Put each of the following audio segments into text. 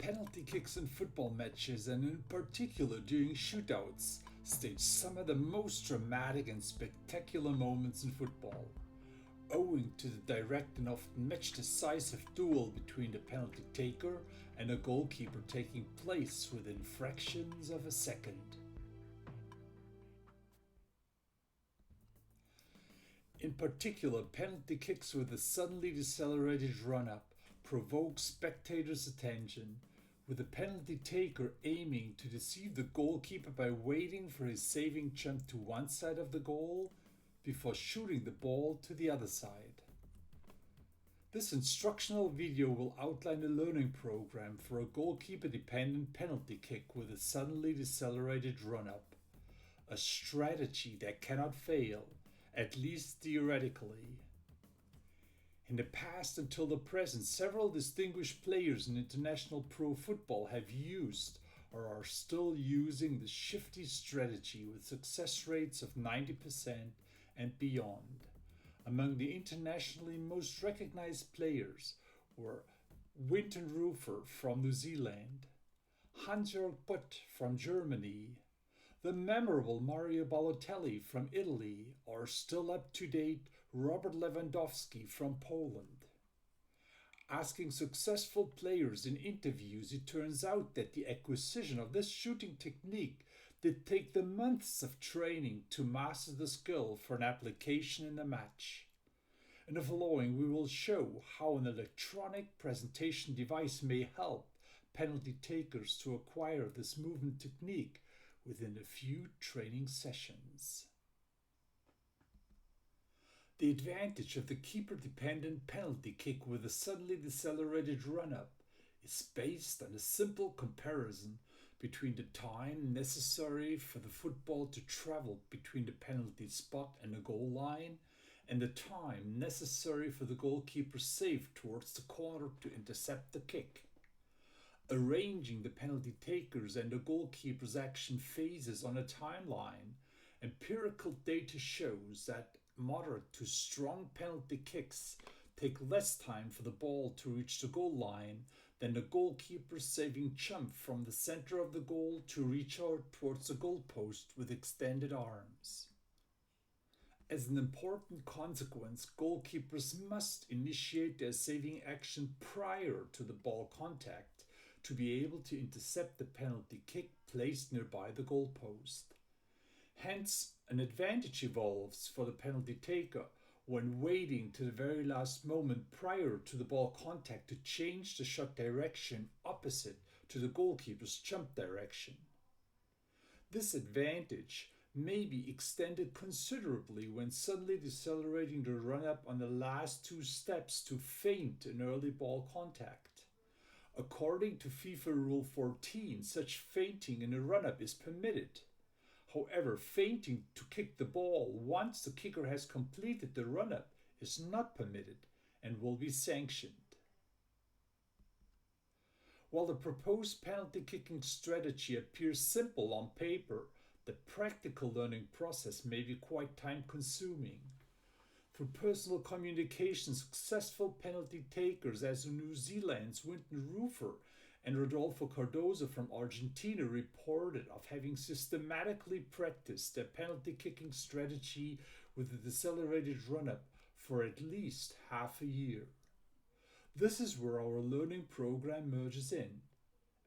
Penalty kicks in football matches, and in particular during shootouts, stage some of the most dramatic and spectacular moments in football. Owing to the direct and often match-decisive duel between the penalty taker and a goalkeeper taking place within fractions of a second. In particular, penalty kicks with a suddenly decelerated run-up provoke spectators' attention, with the penalty taker aiming to deceive the goalkeeper by waiting for his saving jump to one side of the goal before shooting the ball to the other side. This instructional video will outline a learning program for a goalkeeper-dependent penalty kick with a suddenly decelerated run-up, a strategy that cannot fail, at least theoretically. In the past until the present, several distinguished players in international pro football have used or are still using the shifty strategy with success rates of 90% and beyond. Among the internationally most recognized players were Winton Rufer from New Zealand, Hans-Jörg Butt from Germany, the memorable Mario Balotelli from Italy, or still up-to-date Robert Lewandowski from Poland. Asking successful players in interviews, it turns out that the acquisition of this shooting technique did take them months of training to master the skill for an application in a match. In the following, we will show how an electronic presentation device may help penalty takers to acquire this movement technique within a few training sessions. The advantage of the keeper-dependent penalty kick with a suddenly decelerated run-up is based on a simple comparison between the time necessary for the football to travel between the penalty spot and the goal line and the time necessary for the goalkeeper's save towards the corner to intercept the kick. Arranging the penalty takers and the goalkeeper's action phases on a timeline, empirical data shows that moderate to strong penalty kicks take less time for the ball to reach the goal line than the goalkeeper's saving jump from the center of the goal to reach out towards the goalpost with extended arms. As an important consequence, goalkeepers must initiate their saving action prior to the ball contact to be able to intercept the penalty kick placed nearby the goalpost. Hence, an advantage evolves for the penalty taker when waiting to the very last moment prior to the ball contact to change the shot direction opposite to the goalkeeper's jump direction. This advantage may be extended considerably when suddenly decelerating the run-up on the last two steps to feint an early ball contact. According to FIFA Rule 14, such feinting in a run-up is permitted. However, feinting to kick the ball once the kicker has completed the run-up is not permitted and will be sanctioned. While the proposed penalty kicking strategy appears simple on paper, the practical learning process may be quite time-consuming. Through personal communication, successful penalty takers as New Zealand's Winton Rufer and Rodolfo Cardozo from Argentina reported of having systematically practiced their penalty kicking strategy with a decelerated run-up for at least half a year. This is where our learning program merges in.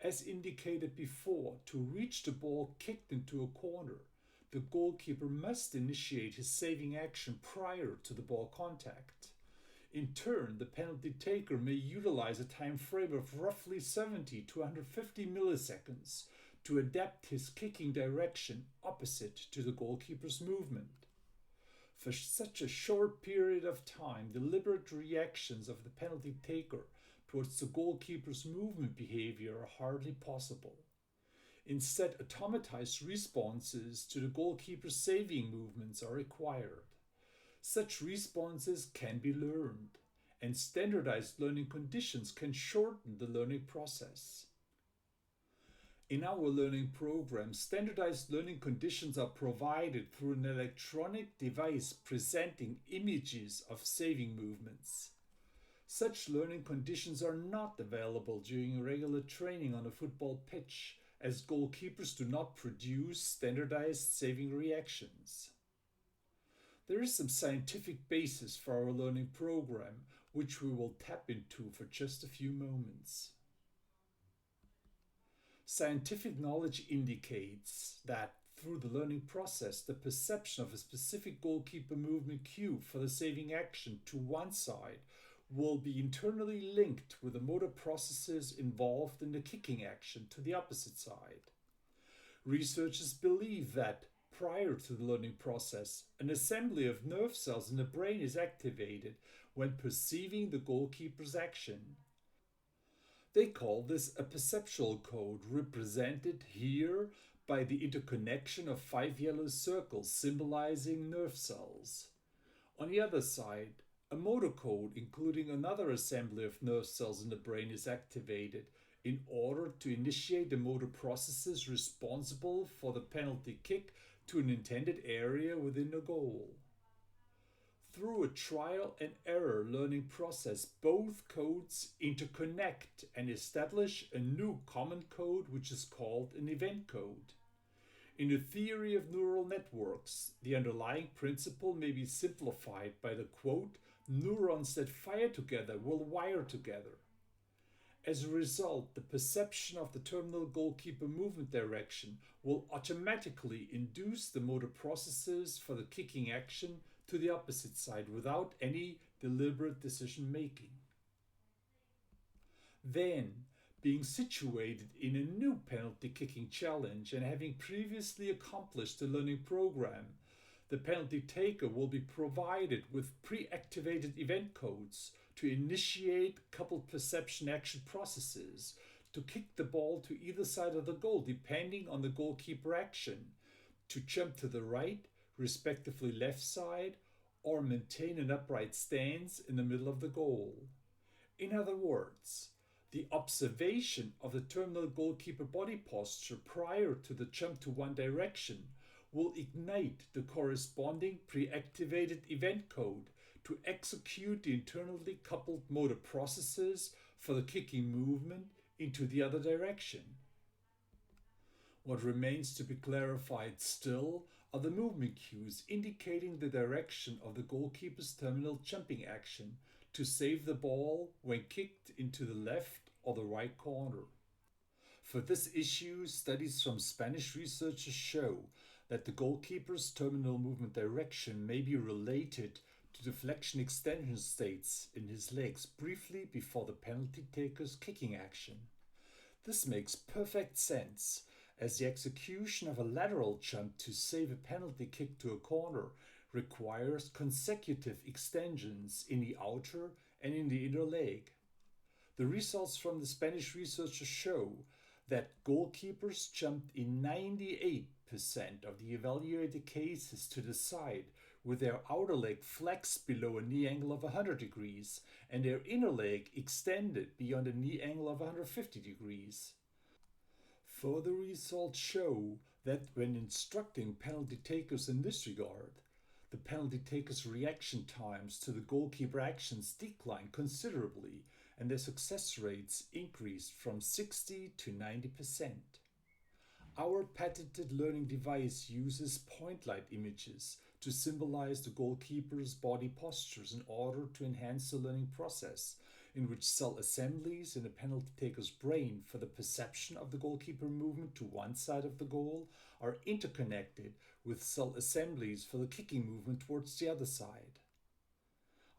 As indicated before, to reach the ball kicked into a corner, the goalkeeper must initiate his saving action prior to the ball contact. In turn, the penalty taker may utilize a time frame of roughly 70 to 150 milliseconds to adapt his kicking direction opposite to the goalkeeper's movement. For such a short period of time, deliberate reactions of the penalty taker towards the goalkeeper's movement behavior are hardly possible. Instead, automatized responses to the goalkeeper's saving movements are required. Such responses can be learned, and standardized learning conditions can shorten the learning process. In our learning program, standardized learning conditions are provided through an electronic device presenting images of saving movements. Such learning conditions are not available during regular training on a football pitch, as goalkeepers do not produce standardized saving reactions. There is some scientific basis for our learning program, which we will tap into for just a few moments. Scientific knowledge indicates that through the learning process, the perception of a specific goalkeeper movement cue for the saving action to one side will be internally linked with the motor processes involved in the kicking action to the opposite side. Researchers believe that prior to the learning process, an assembly of nerve cells in the brain is activated when perceiving the goalkeeper's action. They call this a perceptual code, represented here by the interconnection of 5 yellow circles symbolizing nerve cells. On the other side, a motor code, including another assembly of nerve cells in the brain, is activated in order to initiate the motor processes responsible for the penalty kick to an intended area within the goal. Through a trial and error learning process, both codes interconnect and establish a new common code, which is called an event code. In the theory of neural networks, the underlying principle may be simplified by the quote, "Neurons that fire together will wire together." As a result, the perception of the terminal goalkeeper movement direction will automatically induce the motor processes for the kicking action to the opposite side without any deliberate decision making. Then, being situated in a new penalty kicking challenge and having previously accomplished the learning program, the penalty taker will be provided with pre-activated event codes to initiate coupled perception action processes to kick the ball to either side of the goal depending on the goalkeeper action, to jump to the right, respectively left side, or maintain an upright stance in the middle of the goal. In other words, the observation of the terminal goalkeeper body posture prior to the jump to one direction will ignite the corresponding pre-activated event code to execute the internally coupled motor processes for the kicking movement into the other direction. What remains to be clarified still are the movement cues indicating the direction of the goalkeeper's terminal jumping action to save the ball when kicked into the left or the right corner. For this issue, studies from Spanish researchers show that the goalkeeper's terminal movement direction may be related to deflection extension states in his legs briefly before the penalty taker's kicking action. This makes perfect sense, as the execution of a lateral jump to save a penalty kick to a corner requires consecutive extensions in the outer and in the inner leg. The results from the Spanish researchers show that goalkeepers jumped in 98% of the evaluated cases to the side with their outer leg flexed below a knee angle of 100 degrees and their inner leg extended beyond a knee angle of 150 degrees. Further results show that when instructing penalty takers in this regard, the penalty takers' reaction times to the goalkeeper actions decline considerably and their success rates increased from 60 to 90%. Our patented learning device uses point light images to symbolize the goalkeeper's body postures in order to enhance the learning process, in which cell assemblies in the penalty taker's brain for the perception of the goalkeeper movement to one side of the goal are interconnected with cell assemblies for the kicking movement towards the other side.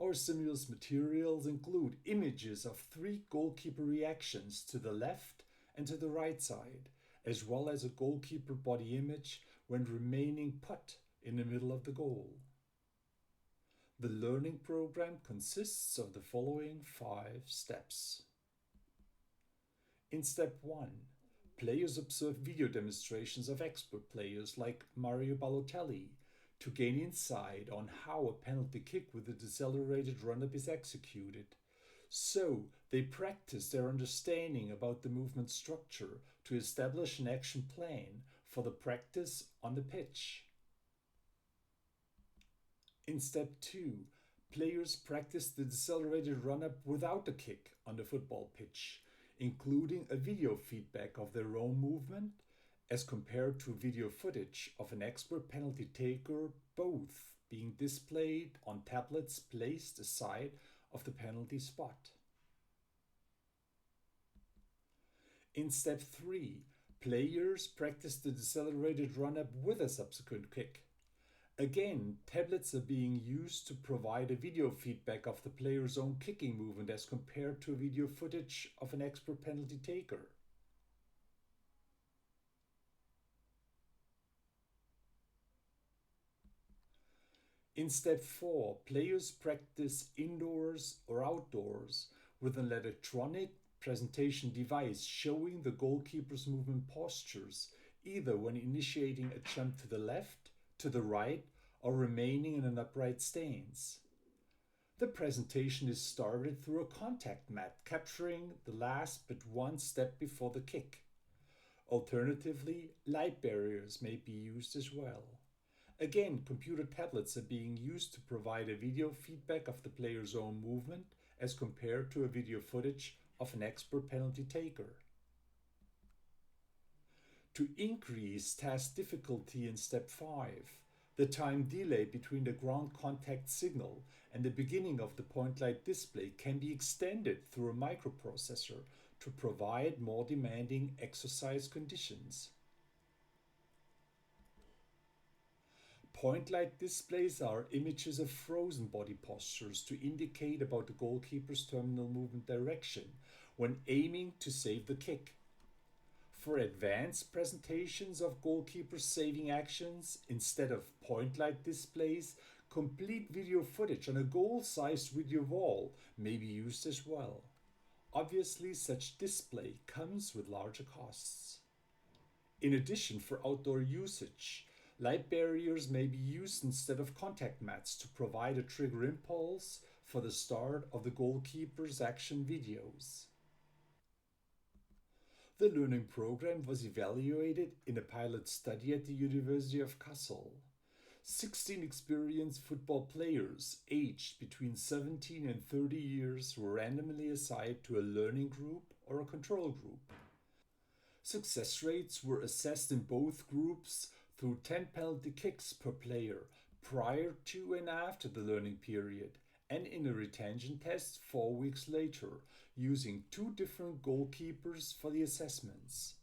Our stimulus materials include images of 3 goalkeeper reactions to the left and to the right side, as well as a goalkeeper body image when remaining put in the middle of the goal. The learning program consists of the following 5 steps. In step 1, players observe video demonstrations of expert players like Mario Balotelli to gain insight on how a penalty kick with a decelerated run-up is executed. So they practice their understanding about the movement structure to establish an action plan for the practice on the pitch. In step 2, players practice the decelerated run-up without a kick on the football pitch, including a video feedback of their own movement as compared to video footage of an expert penalty taker, both being displayed on tablets placed aside of the penalty spot. In step 3, players practice the decelerated run-up with a subsequent kick. Again, tablets are being used to provide a video feedback of the player's own kicking movement as compared to video footage of an expert penalty taker. In step 4, players practice indoors or outdoors with an electronic presentation device showing the goalkeeper's movement postures, either when initiating a jump to the left, to the right, or remaining in an upright stance. The presentation is started through a contact mat capturing the last but one step before the kick. Alternatively, light barriers may be used as well. Again, computer tablets are being used to provide a video feedback of the player's own movement as compared to a video footage of an expert penalty taker. To increase task difficulty in step 5, the time delay between the ground contact signal and the beginning of the point light display can be extended through a microprocessor to provide more demanding exercise conditions. Point light displays are images of frozen body postures to indicate about the goalkeeper's terminal movement direction when aiming to save the kick. For advanced presentations of goalkeeper saving actions, instead of point light displays, complete video footage on a goal-sized video wall may be used as well. Obviously, such display comes with larger costs. In addition, for outdoor usage, light barriers may be used instead of contact mats to provide a trigger impulse for the start of the goalkeeper's action videos. The learning program was evaluated in a pilot study at the University of Kassel. 16 experienced football players aged between 17 and 30 years were randomly assigned to a learning group or a control group. Success rates were assessed in both groups through 10 penalty kicks per player prior to and after the learning period, and in a retention test 4 weeks later, using 2 different goalkeepers for the assessments.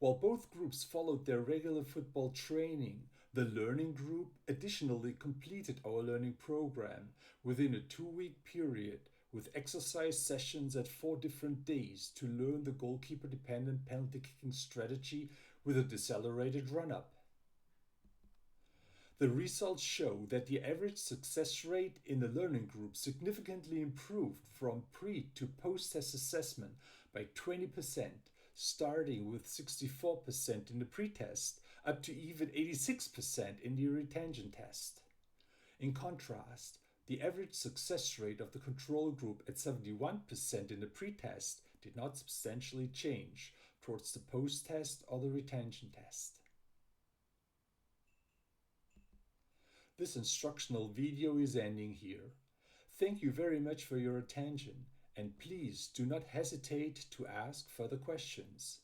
While both groups followed their regular football training, the learning group additionally completed our learning program within a 2-week period with exercise sessions at 4 different days to learn the goalkeeper-dependent penalty kicking strategy with a decelerated run-up. The results show that the average success rate in the learning group significantly improved from pre to post-test assessment by 20%, starting with 64% in the pre-test up to even 86% in the retention test. In contrast, the average success rate of the control group at 71% in the pre-test did not substantially change towards the post-test or the retention test. This instructional video is ending here. Thank you very much for your attention, and please do not hesitate to ask further questions.